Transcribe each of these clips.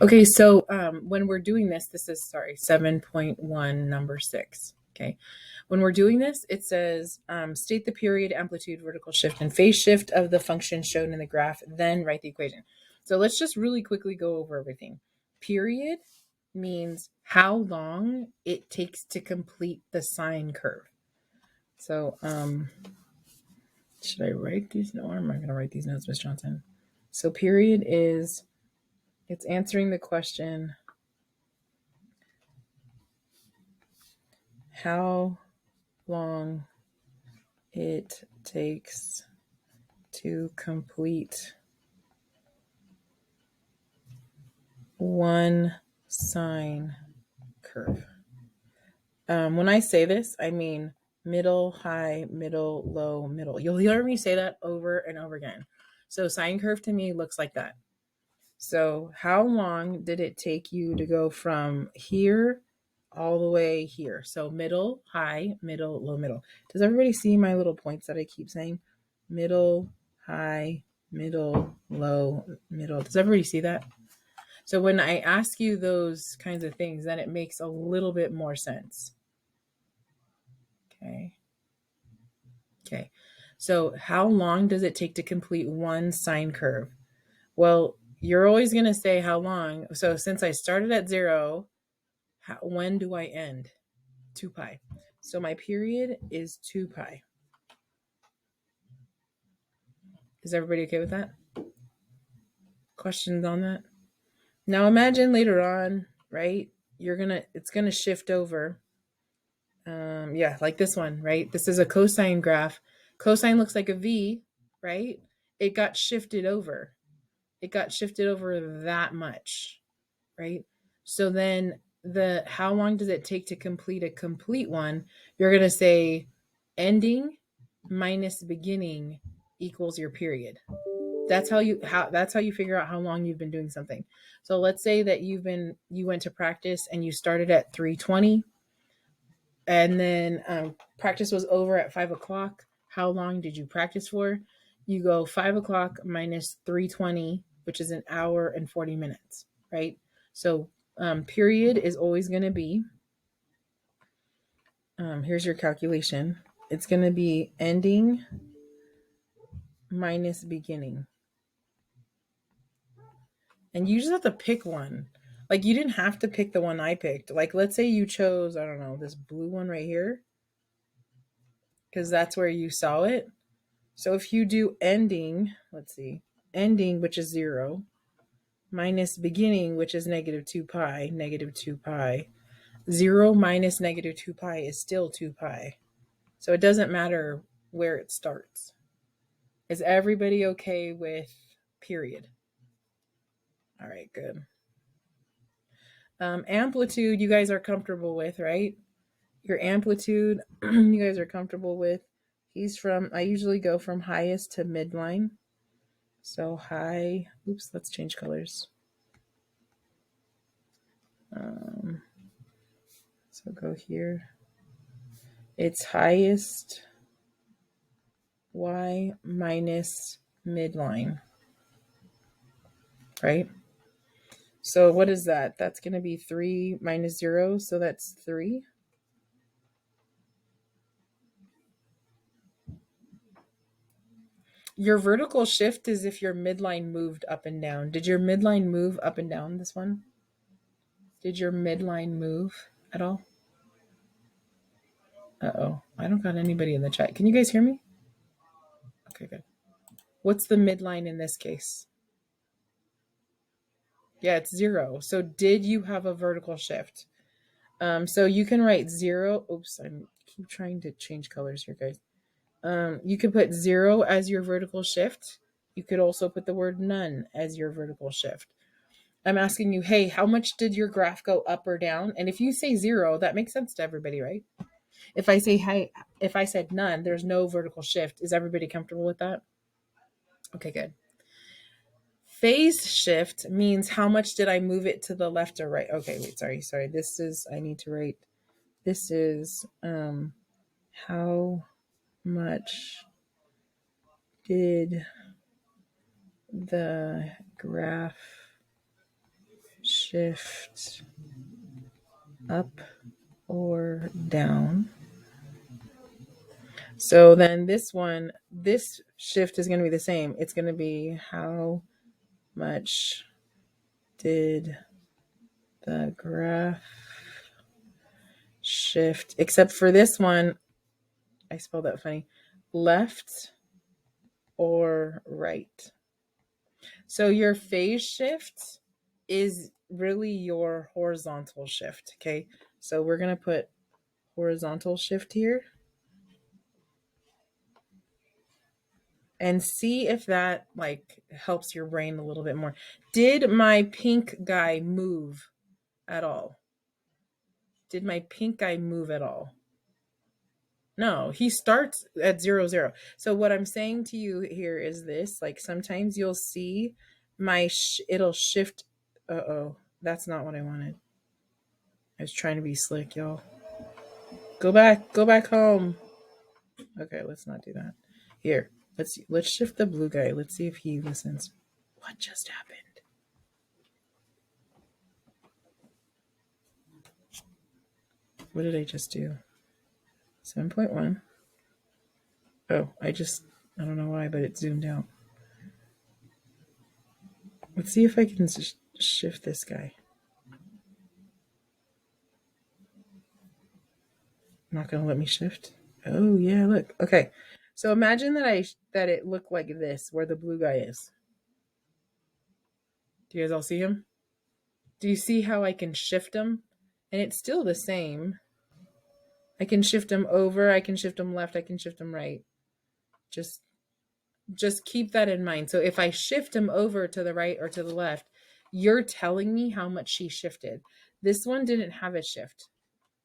Okay, so when we're doing this, this is, sorry, 7.1, number 6. Okay. When we're doing this, it says state the period, amplitude, vertical shift, and phase shift of the function shown in the graph, then write the equation. So let's just really quickly go over everything. Period means how long it takes to complete the sine curve. So should I write these? No, or am I going to write these notes, Miss Johnson? So period is, it's answering the question, how long it takes to complete one sine curve. When I say this, I mean middle, high, middle, low, middle. You'll hear me say that over and over again. So sine curve to me looks like that. So how long did it take you to go from here all the way here? So middle, high, middle, low, middle. Does everybody see my little points that I keep saying? Middle, high, middle, low, middle. Does everybody see that? So when I ask you those kinds of things, then it makes a little bit more sense. Okay. Okay. So how long does it take to complete one sine curve? Well, you're always going to say how long. So since I started at 0, when do I end? 2 pi. So my period is 2 pi. Is everybody okay with that? Questions on that? Now imagine later on, right? It's gonna shift over. Yeah, like this one, right? This is a cosine graph. Cosine looks like a V, right? It got shifted over. It got shifted over that much, right? So then how long does it take to complete a complete one? You're going to say ending minus beginning equals your period. That's how you figure out how long you've been doing something. So let's say that you went to practice and you started at 3:20, and then practice was over at 5 o'clock. How long did you practice for? You go 5 o'clock minus 3:20, which is an hour and 40 minutes, right? So period is always going to be, here's your calculation. It's going to be ending minus beginning. And you just have to pick one. Like, you didn't have to pick the one I picked. Like, let's say you chose, I don't know, this blue one right here, because that's where you saw it. So if you do ending, let's see, ending, which is 0, minus beginning, which is negative 2 pi, negative 2 pi. 0 minus negative 2 pi is still 2 pi. So it doesn't matter where it starts. Is everybody okay with period? All right, good. Amplitude, you guys are comfortable with, right? Your amplitude, you guys are comfortable with. I usually go from highest to midline. So high, oops, let's change colors. So go here. It's highest y minus midline, right? So what is that? That's going to be 3 minus 0, so that's 3. Your vertical shift is if your midline moved up and down. Did your midline move up and down, this one? Did your midline move at all? Uh-oh. I don't got anybody in the chat. Can you guys hear me? Okay, good. What's the midline in this case? Yeah, it's 0. So did you have a vertical shift? So you can write 0. Oops, I keep trying to change colors here, guys. You could put 0 as your vertical shift. You could also put the word none as your vertical shift. I'm asking you, hey, how much did your graph go up or down? And if you say 0, that makes sense to everybody, right? If I say, hey, if I said none, there's no vertical shift. Is everybody comfortable with that? Okay, good. Phase shift means how much did I move it to the left or right? Okay, wait, sorry. I need to write, this is how much did the graph shift up or down. So then this shift is going to be the same. It's going to be how much did the graph shift, except for this one, I spelled that funny, left or right. So your phase shift is really your horizontal shift, okay? So we're going to put horizontal shift here. And see if that like helps your brain a little bit more. Did my pink guy move at all? Did my pink guy move at all? No, he starts at 0, 0. So what I'm saying to you here is this, like sometimes you'll see it'll shift. Uh-oh, that's not what I wanted. I was trying to be slick, y'all. Go back home. Okay, let's not do that. Here, let's shift the blue guy. Let's see if he listens. What just happened? What did I just do? 7.1. Oh, I don't know why, but it zoomed out. Let's see if I can shift this guy. Not gonna let me shift. Oh yeah, look. Okay, so imagine that it looked like this, where the blue guy is. Do you guys all see him? Do you see how I can shift him? And it's still the same. I can shift him over. I can shift him left. I can shift him right. Just keep that in mind. So if I shift him over to the right or to the left, you're telling me how much she shifted. This one didn't have a shift.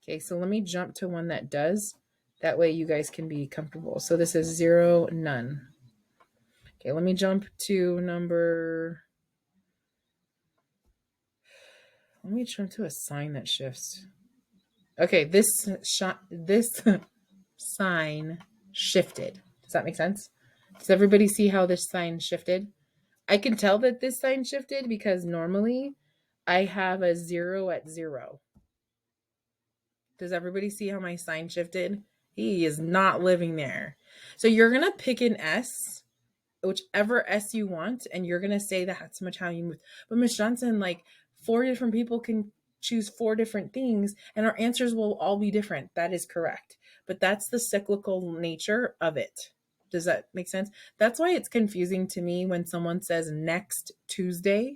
Okay, so let me jump to one that does. That way you guys can be comfortable. So this is 0, none. Okay, let me jump to let me jump to a sign that shifts. Okay, this sign shifted. Does that make sense? Does everybody see how this sign shifted? I can tell that this sign shifted because normally I have a 0 at 0. Does everybody see how my sign shifted? He is not living there. So you're going to pick an S, whichever S you want, and you're going to say that's much how you move. But Miss Johnson, like 4 different people can choose 4 different things and our answers will all be different. That is correct. But that's the cyclical nature of it. Does that make sense? That's why it's confusing to me when someone says next Tuesday.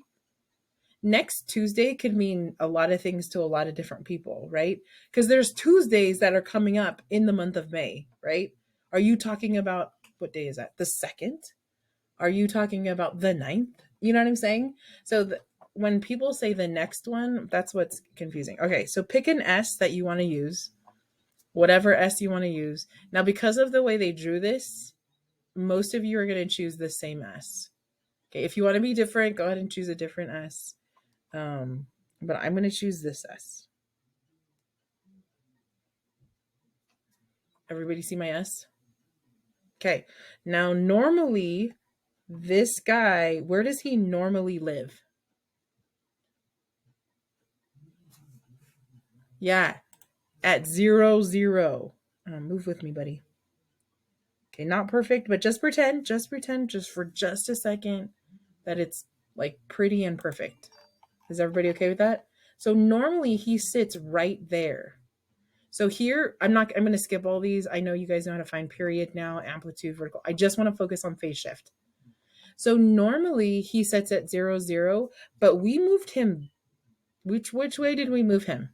Next Tuesday could mean a lot of things to a lot of different people, right? Because there's Tuesdays that are coming up in the month of May, right? Are you talking about, what day is that? The 2nd? Are you talking about the 9th? You know what I'm saying? So when people say the next one, that's what's confusing. Okay, so pick an S that you want to use, whatever S you want to use. Now, because of the way they drew this, most of you are going to choose the same S. Okay, if you want to be different, go ahead and choose a different S. But I'm going to choose this S. Everybody see my S? Okay, now normally this guy, where does he normally live? Yeah, at 0, 0. Move with me, buddy. Okay, not perfect, but just pretend just for just a second that it's like pretty and perfect. Is everybody okay with that? So normally he sits right there. So here, I'm going to skip all these. I know you guys know how to find period now, amplitude, vertical. I just want to focus on phase shift. So normally he sits at 0, 0, but we moved him. Which way did we move him?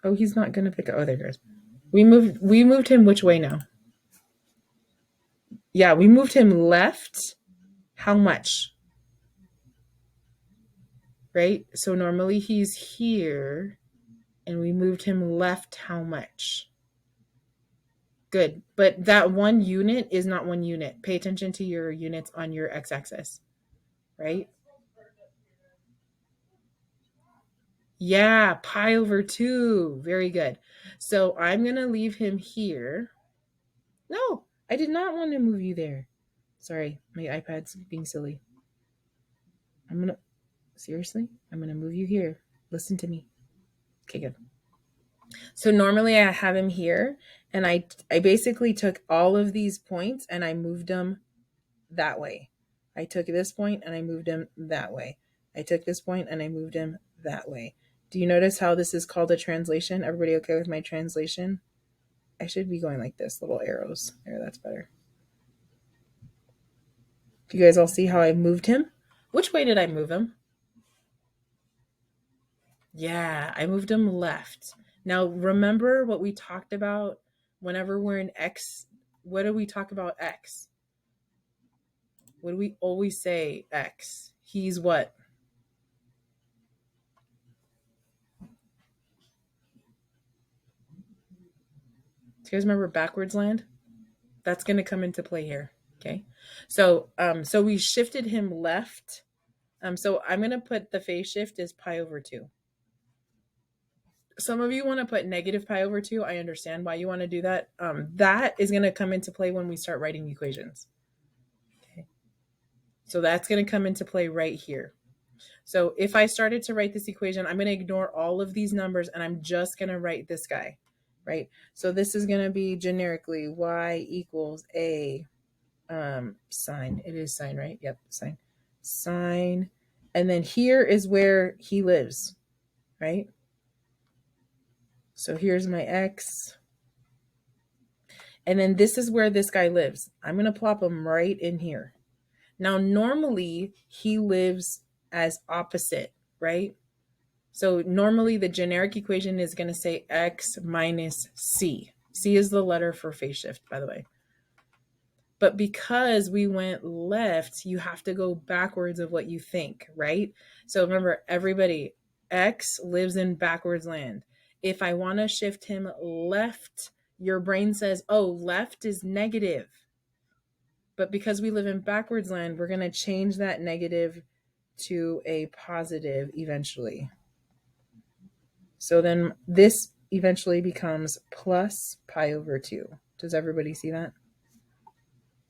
Oh, he's not going to pick up. Oh, there he goes. We moved him which way now? Yeah, we moved him left. How much? Right? So normally he's here and we moved him left how much? Good. But that one unit is not one unit. Pay attention to your units on your x-axis, right? Yeah, pi over 2. Very good. So I'm going to leave him here. No, I did not want to move you there. Sorry, my iPad's being silly. Seriously? I'm gonna move you here. Listen to me. Okay, good. So normally I have him here, and I basically took all of these points and I moved them that way. I took this point and I moved him that way. I took this point and I moved him that way. Do you notice how this is called a translation? Everybody okay with my translation? I should be going like this, little arrows. There, that's better. Do you guys all see how I moved him? Which way did I move him? Yeah, I moved him left. Now, remember what we talked about whenever we're in X? What do we talk about X? What do we always say X? He's what? Do you guys remember backwards land? That's going to come into play here. Okay. So we shifted him left. So I'm going to put the phase shift as pi over 2. Some of you want to put negative pi over 2. I understand why you want to do that. That is going to come into play when we start writing equations. Okay. So that's going to come into play right here. So if I started to write this equation, I'm going to ignore all of these numbers and I'm just going to write this guy, right? So this is going to be generically y equals a sine. It is sine, right? Yep, sine. Sine. And then here is where he lives, right? So here's my x. And then this is where this guy lives. I'm going to plop him right in here. Now, normally he lives as opposite, right? So normally the generic equation is going to say x minus c. C is the letter for phase shift, by the way. But because we went left, you have to go backwards of what you think, right? So remember, everybody, X lives in backwards land. If I want to shift him left, your brain says, oh, left is negative. But because we live in backwards land, we're going to change that negative to a positive eventually. So then this eventually becomes plus pi over 2. Does everybody see that?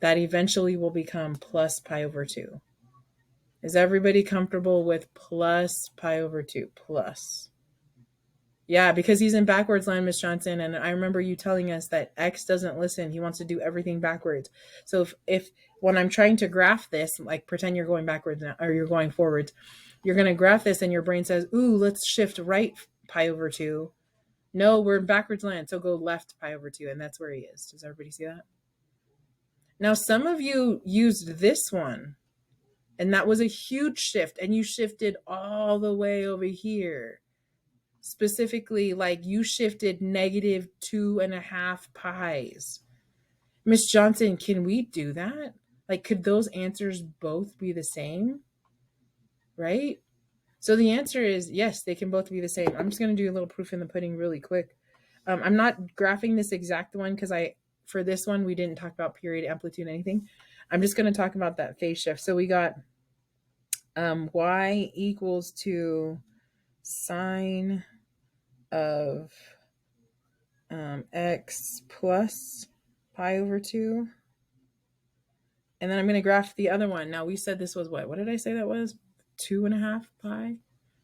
That eventually will become plus pi over 2. Is everybody comfortable with plus pi over 2? Plus. Yeah, because he's in backwards land, Miss Johnson, and I remember you telling us that X doesn't listen. He wants to do everything backwards. So if when I'm trying to graph this, like pretend you're going backwards now, or you're going forwards, you're going to graph this and your brain says, ooh, let's shift right pi over 2. No, we're in backwards land, so go left pi over 2, and that's where he is. Does everybody see that? Now, some of you used this one, and that was a huge shift, and you shifted all the way over here. Specifically, like you shifted negative 2.5 pi's. Miss Johnson, can we do that? Like, could those answers both be the same? Right? So the answer is yes, they can both be the same. I'm just going to do a little proof in the pudding really quick. I'm not graphing this exact one because for this one, we didn't talk about period, amplitude, anything. I'm just going to talk about that phase shift. So we got y equals to sine of x plus pi over 2. And then I'm going to graph the other one. Now we said this was what? What did I say that was? 2.5 pi?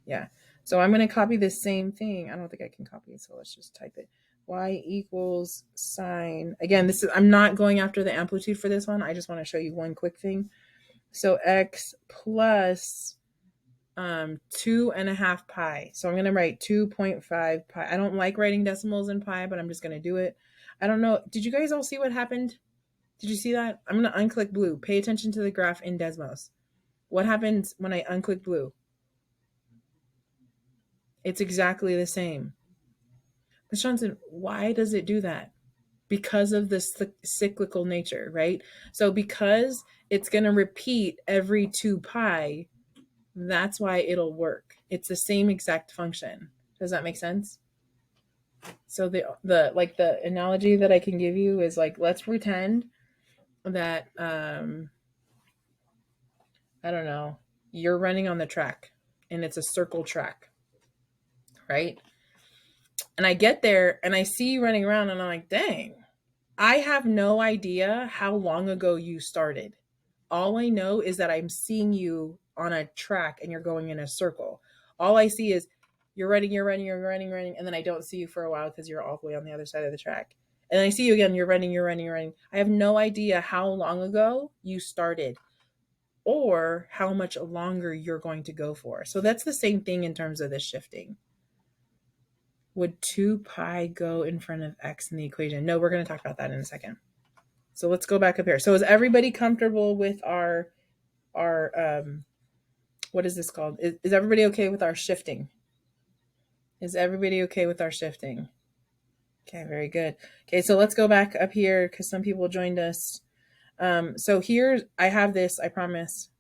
Yeah. So I'm going to copy the same thing. I don't think I can copy it, so let's just type it. Y equals sine. Again, I'm not going after the amplitude for this one. I just want to show you one quick thing. So x plus 2.5 pi. So I'm going to write 2.5 pi. I don't like writing decimals in pi, but I'm just going to do it. I don't know. Did you guys all see what happened? Did you see that? I'm going to unclick blue. Pay attention to the graph in Desmos. What happens when I unclick blue? It's exactly the same. Ms. Johnson, why does it do that? Because of the cyclical nature, right? So because it's going to repeat every 2 pi, that's why it'll work. It's the same exact function. Does that make sense? So the analogy that I can give you is like, let's pretend that I don't know, you're running on the track and it's a circle track, right? And I get there and I see you running around and I'm like, dang, I have no idea how long ago you started. all I know is that I'm seeing you on a track and you're going in a circle. All I see is you're running, and then I don't see you for a while because you're all the way on the other side of the track. And then I see you again, you're running. I have no idea how long ago you started or how much longer you're going to go for. So that's the same thing in terms of this shifting. Would 2 pi go in front of x in the equation? No, we're going to talk about that in a second. So let's go back up here. So is everybody comfortable with our what is this called? Is everybody okay with our shifting? Is everybody okay with our shifting? Okay, very good. Okay, so let's go back up here because some people joined us. So here I have this, I promise.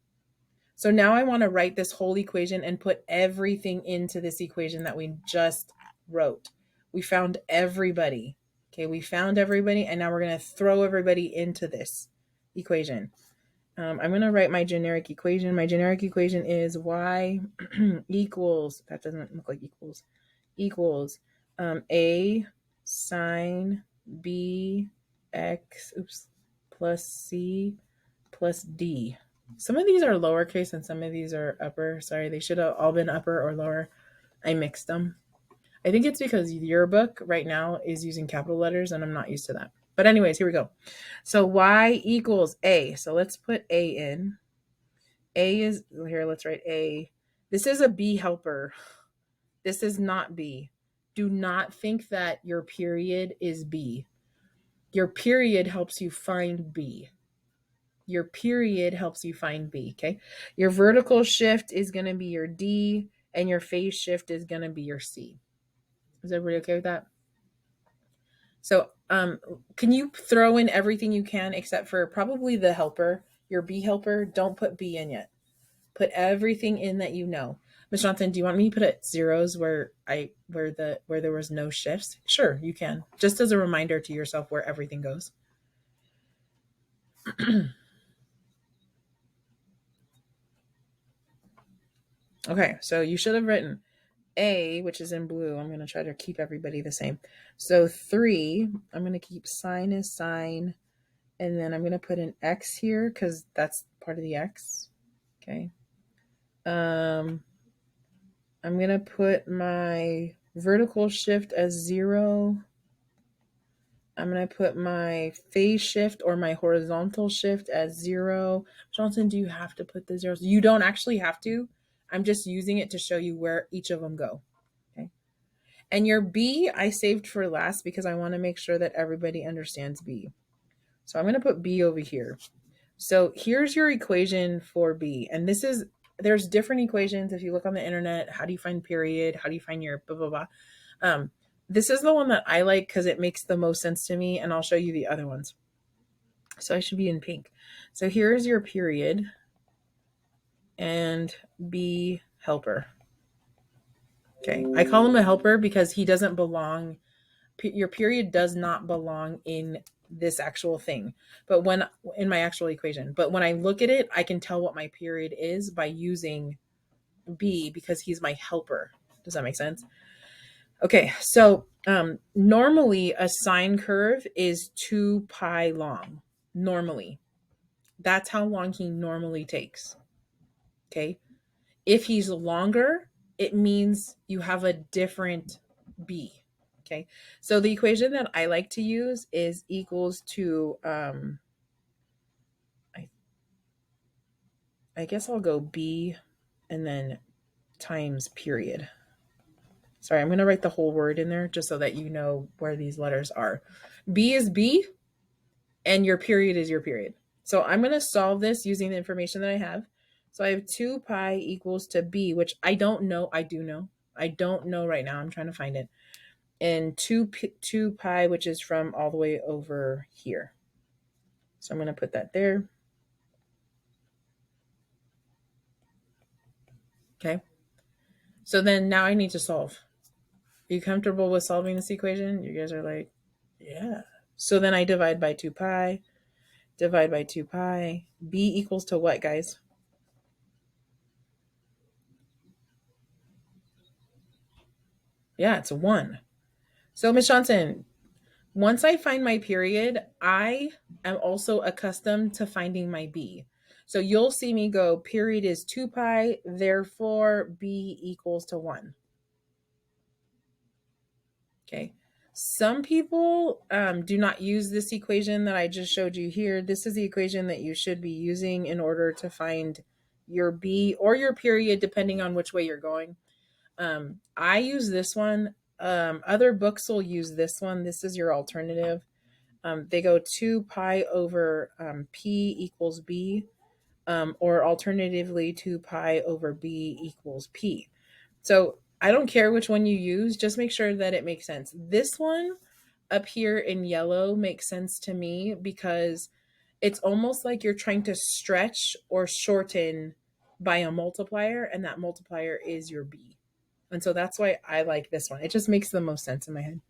So now I want to write this whole equation and put everything into this equation that we just wrote. We found everybody. Okay, we found everybody, and now we're going to throw everybody into this equation. I'm going to write my generic equation. My generic equation is y equals, that doesn't look like equals a sine b x plus c plus d. Some of these are lowercase and some of these are upper. Sorry, they should have all been upper or lower. I mixed them. I think it's because your book right now is using capital letters and I'm not used to that. But anyways, here we go. So y equals a. So let's put a in. A is, here, let's write a. This is a b helper. This is not b. Do not think that your period is b. Your period helps you find b. Your period helps you find b, okay? Your vertical shift is going to be your d, and your phase shift is going to be your c. Is everybody okay with that? So can you throw in everything you can except for probably the helper, your b helper? Don't put b in yet. Put everything in that you know. Ms. Johnson, do you want me to put it zeros where there was no shifts? Sure, you can. Just as a reminder to yourself where everything goes. Okay, so you should have written a, which is in blue. I'm going to try to keep everybody the same. So 3, I'm going to keep sine is sine, and then I'm going to put an x here because that's part of the x. Okay. I'm going to put my vertical shift as 0. I'm going to put my phase shift or my horizontal shift as 0. Johnson, do you have to put the zeros? You don't actually have to. I'm just using it to show you where each of them go. Okay. And your B, I saved for last because I want to make sure that everybody understands B. So I'm going to put B over here. So here's your equation for B. And there's different equations. If you look on the internet, how do you find period? How do you find your blah, blah, blah? This is the one that I like because it makes the most sense to me, and I'll show you the other ones. So I should be in pink. So here's your period and B helper. Okay, I call him a helper because he doesn't belong. Your period does not belong in this actual thing, but in my actual equation. But when I look at it, I can tell what my period is by using B because he's my helper. Does that make sense? Okay, so normally a sine curve is 2 pi long. Normally. That's how long he normally takes. Okay. If he's longer, it means you have a different B. Okay. So the equation that I like to use is equals to, I guess I'll go B and then times period. Sorry, I'm going to write the whole word in there just so that you know where these letters are. B is B and your period is your period. So I'm going to solve this using the information that I have. So I have 2 pi equals to B, which I don't know. I do know. I don't know right now. I'm trying to find it. And 2 pi, which is from all the way over here. So I'm going to put that there. Okay. So then now I need to solve. Are you comfortable with solving this equation? You guys are like, yeah. So then I divide by 2 pi. Divide by 2 pi. B equals to what, guys? Yeah, it's 1. So Ms. Johnson, once I find my period, I am also accustomed to finding my B. So you'll see me go, period is 2 pi, therefore b equals to 1. Okay. Some people do not use this equation that I just showed you here. This is the equation that you should be using in order to find your b or your period, depending on which way you're going. I use this one. Other books will use this one. This is your alternative. They go 2 pi over p equals b, or alternatively 2 pi over b equals p. So I don't care which one you use, just make sure that it makes sense. This one up here in yellow makes sense to me because it's almost like you're trying to stretch or shorten by a multiplier, and that multiplier is your b. And so that's why I like this one. It just makes the most sense in my head.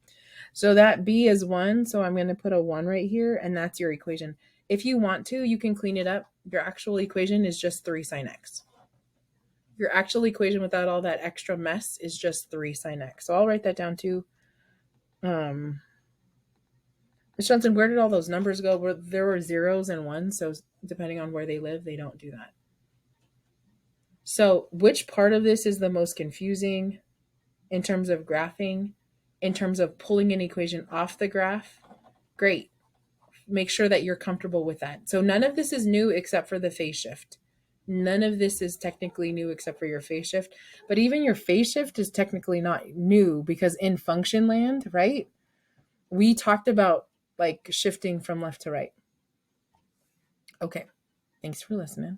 So that b is 1, so I'm going to put a 1 right here, and that's your equation. If you want to, you can clean it up. Your actual equation is just 3 sine x. Your actual equation without all that extra mess is just 3 sine x. So I'll write that down too. Ms. Johnson, where did all those numbers go? There were zeros and ones, so depending on where they live, they don't do that. So which part of this is the most confusing in terms of graphing, in terms of pulling an equation off the graph? Great. Make sure that you're comfortable with that. So none of this is new except for the phase shift. None of this is technically new except for your phase shift. But even your phase shift is technically not new because in function land, right, we talked about like shifting from left to right. Okay. Thanks for listening.